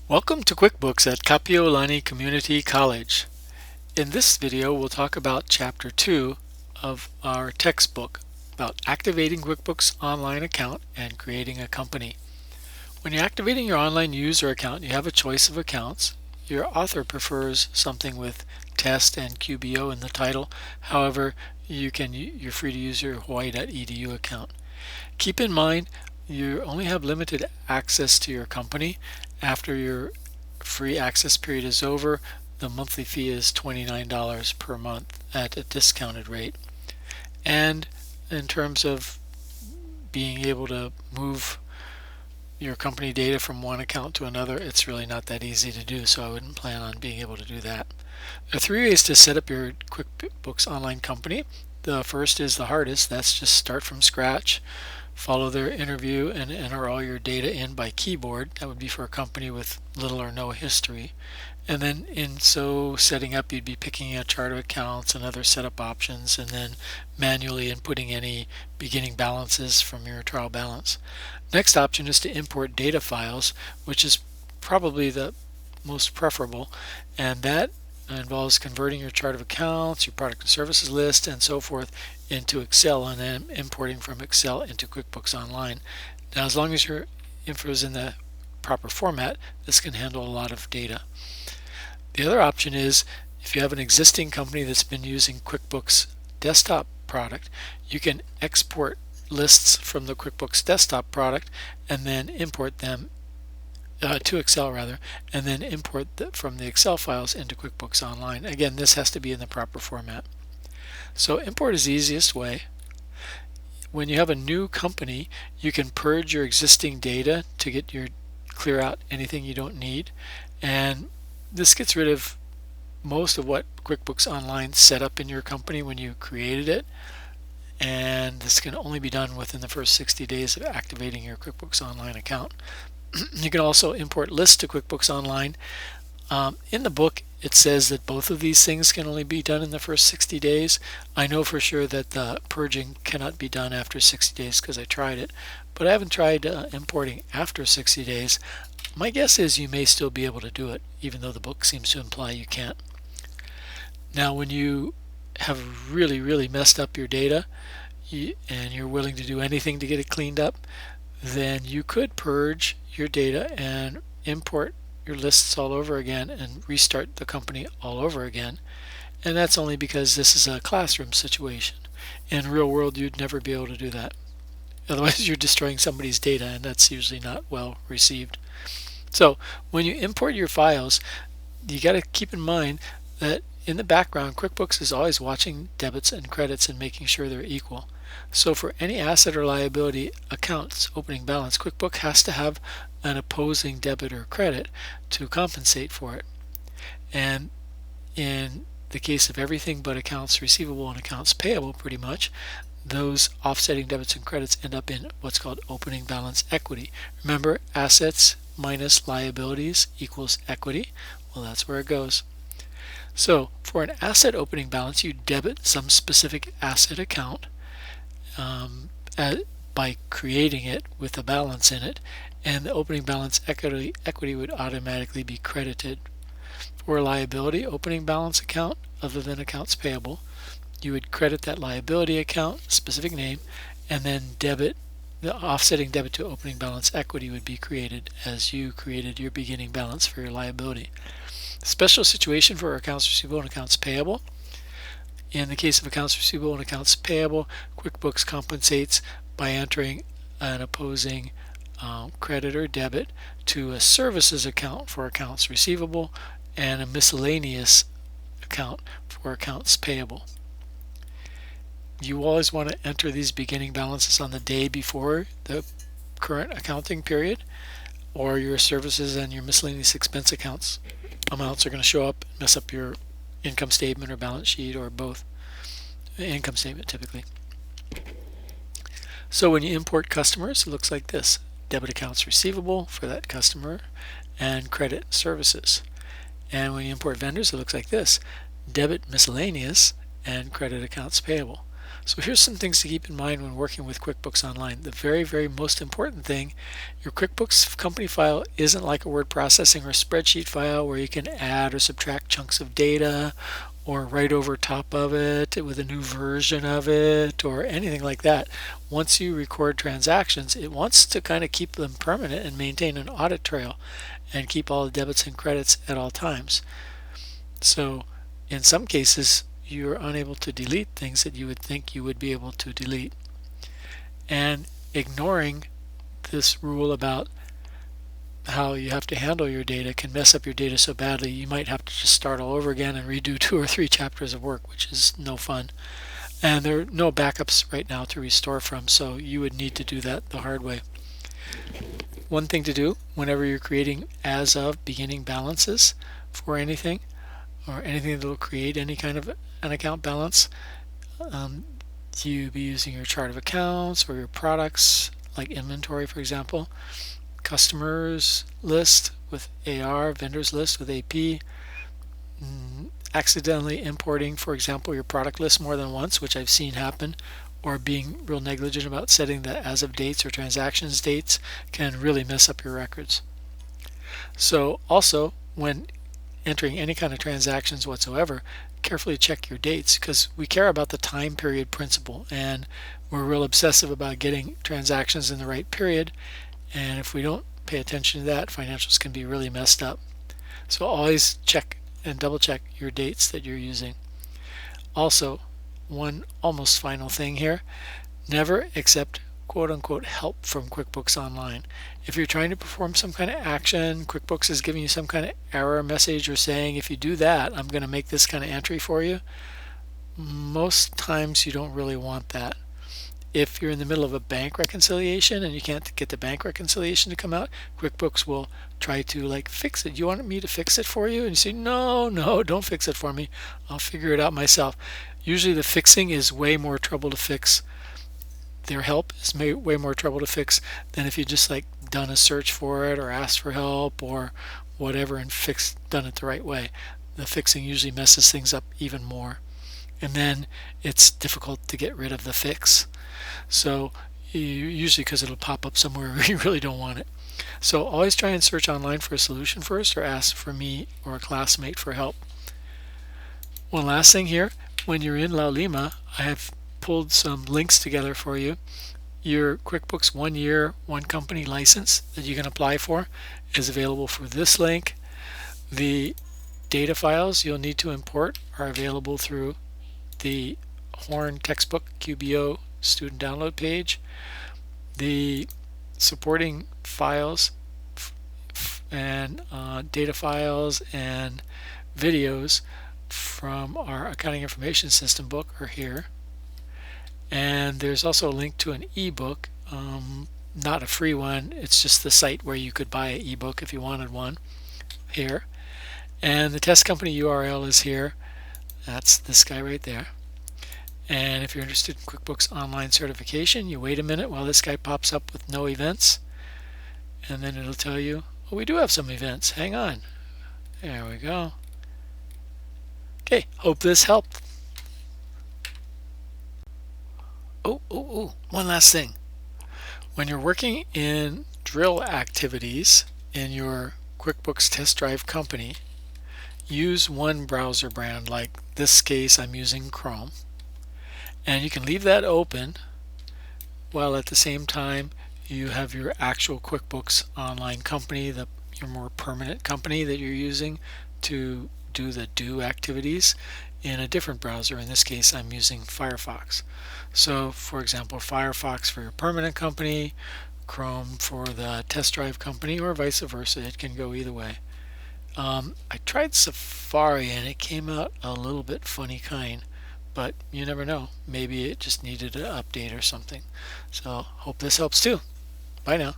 Welcome to QuickBooks at Kapiolani Community College. In this video, we'll talk about Chapter 2 of our textbook about activating QuickBooks Online account and creating a company. When you're activating your online user account, you have a choice of accounts. Your author prefers something with Test and QBO in the title. However, you're free to use your Hawaii.edu account. Keep in mind, you only have limited access to your company. After your free access period is over, the monthly fee is $29 per month at a discounted rate. And in terms of being able to move your company data from one account to another, it's really not that easy to do, so I wouldn't plan on being able to do that. There are 3 ways to set up your QuickBooks Online company. The first is the hardest. That's just start from scratch. Follow their interview and enter all your data in by keyboard. That would be for a company with little or no history. And then in setting up, you'd be picking a chart of accounts and other setup options, and then manually inputting any beginning balances from your trial balance. Next option is to import data files, which is probably the most preferable, and that involves converting your chart of accounts, your product and services list, and so forth into Excel, and then importing from Excel into QuickBooks Online. Now, as long as your info is in the proper format, this can handle a lot of data. The other option is, if you have an existing company that's been using QuickBooks Desktop product, you can export lists from the QuickBooks Desktop product and then import them to Excel and then import from the Excel files into QuickBooks Online. Again, this has to be in the proper format. So import is the easiest way. When you have a new company, you can purge your existing data to clear out anything you don't need, and this gets rid of most of what QuickBooks Online set up in your company when you created it, and this can only be done within the first 60 days of activating your QuickBooks Online account. You can also import lists to QuickBooks Online. In the book, it says that both of these things can only be done in the first 60 days. I know for sure that the purging cannot be done after 60 days because I tried it, but I haven't tried importing after 60 days. My guess is you may still be able to do it, even though the book seems to imply you can't. Now, when you have really messed up your data and you're willing to do anything to get it cleaned up, then you could purge your data and import your lists all over again and restart the company all over again. And that's only because this is a classroom situation. In real world, you'd never be able to do that. Otherwise, you're destroying somebody's data, and that's usually not well received. So when you import your files, you got to keep in mind that in the background, QuickBooks is always watching debits and credits and making sure they're equal. So for any asset or liability account's opening balance, QuickBooks has to have an opposing debit or credit to compensate for it. And in the case of everything but accounts receivable and accounts payable, pretty much, those offsetting debits and credits end up in what's called opening balance equity. Remember, assets minus liabilities equals equity. Well, that's where it goes. So for an asset opening balance, you debit some specific asset account by creating it with a balance in it, and the opening balance equity would automatically be credited. For a liability opening balance account other than accounts payable, you would credit that liability account, specific name, and then debit the offsetting debit to opening balance equity would be created as you created your beginning balance for your liability. Special situation for accounts receivable and accounts payable. In the case of accounts receivable and accounts payable, QuickBooks compensates by entering an opposing credit or debit to a services account for accounts receivable and a miscellaneous account for accounts payable. You always want to enter these beginning balances on the day before the current accounting period, or your services and your miscellaneous expense accounts amounts are going to show up and mess up your income statement or balance sheet, or both. Income statement typically. So when you import customers, it looks like this: debit accounts receivable for that customer and credit services. And when you import vendors, it looks like this: debit miscellaneous and credit accounts payable. So here's some things to keep in mind when working with QuickBooks Online. The very most important thing, your QuickBooks company file isn't like a word processing or spreadsheet file where you can add or subtract chunks of data or write over top of it with a new version of it or anything like that. Once you record transactions, it wants to kind of keep them permanent and maintain an audit trail and keep all the debits and credits at all times. So in some cases, you're unable to delete things that you would think you would be able to delete. And ignoring this rule about how you have to handle your data can mess up your data so badly you might have to just start all over again and redo 2 or 3 chapters of work, which is no fun. And there are no backups right now to restore from, so you would need to do that the hard way. One thing to do whenever you're creating as of beginning balances for anything, or anything that will create any kind of an account balance, you be using your chart of accounts or your products, like inventory, for example, customers list with AR, vendors list with AP, accidentally importing, for example, your product list more than once, which I've seen happen, or being real negligent about setting the as of dates or transactions dates can really mess up your records. So also, when entering any kind of transactions whatsoever, carefully check your dates, because we care about the time period principle and we're real obsessive about getting transactions in the right period, and if we don't pay attention to that, financials can be really messed up. So always check and double check your dates that you're using. Also, one almost final thing here, never accept quote-unquote help from QuickBooks Online. If you're trying to perform some kind of action, QuickBooks is giving you some kind of error message or saying, if you do that, I'm going to make this kind of entry for you. Most times you don't really want that. If you're in the middle of a bank reconciliation and you can't get the bank reconciliation to come out, QuickBooks will try to fix it. You want me to fix it for you? And you say, no, don't fix it for me. I'll figure it out myself. Usually the fixing is way more trouble to fix. Their help is way more trouble to fix than if you just done a search for it or asked for help or whatever and done it the right way. The fixing usually messes things up even more, and then it's difficult to get rid of the fix. So usually because it'll pop up somewhere where you really don't want it. So always try and search online for a solution first, or ask for me or a classmate for help. One last thing here, when you're in La Lima, I have pulled some links together for you. Your QuickBooks 1 year, 1 company license that you can apply for is available for this link. The data files you'll need to import are available through the Horne textbook QBO student download page. The supporting files and data files and videos from our accounting information system book are here. And there's also a link to an ebook, not a free one, it's just the site where you could buy an ebook if you wanted one here. And the test company URL is here. That's this guy right there. And if you're interested in QuickBooks Online certification, you wait a minute while this guy pops up with no events, and then it'll tell you, oh, we do have some events. Hang on. There we go. Okay, hope this helped. One last thing. When you're working in drill activities in your QuickBooks Test Drive company, use one browser brand. Like this case, I'm using Chrome. And you can leave that open while at the same time you have your actual QuickBooks Online company, your more permanent company that you're using to do the do activities in a different browser. In this case, I'm using Firefox. So for example, Firefox for your permanent company, Chrome for the test drive company, or vice versa. It can go either way. I tried Safari and it came out a little bit funny kind, but you never know. Maybe it just needed an update or something. So hope this helps too. Bye now.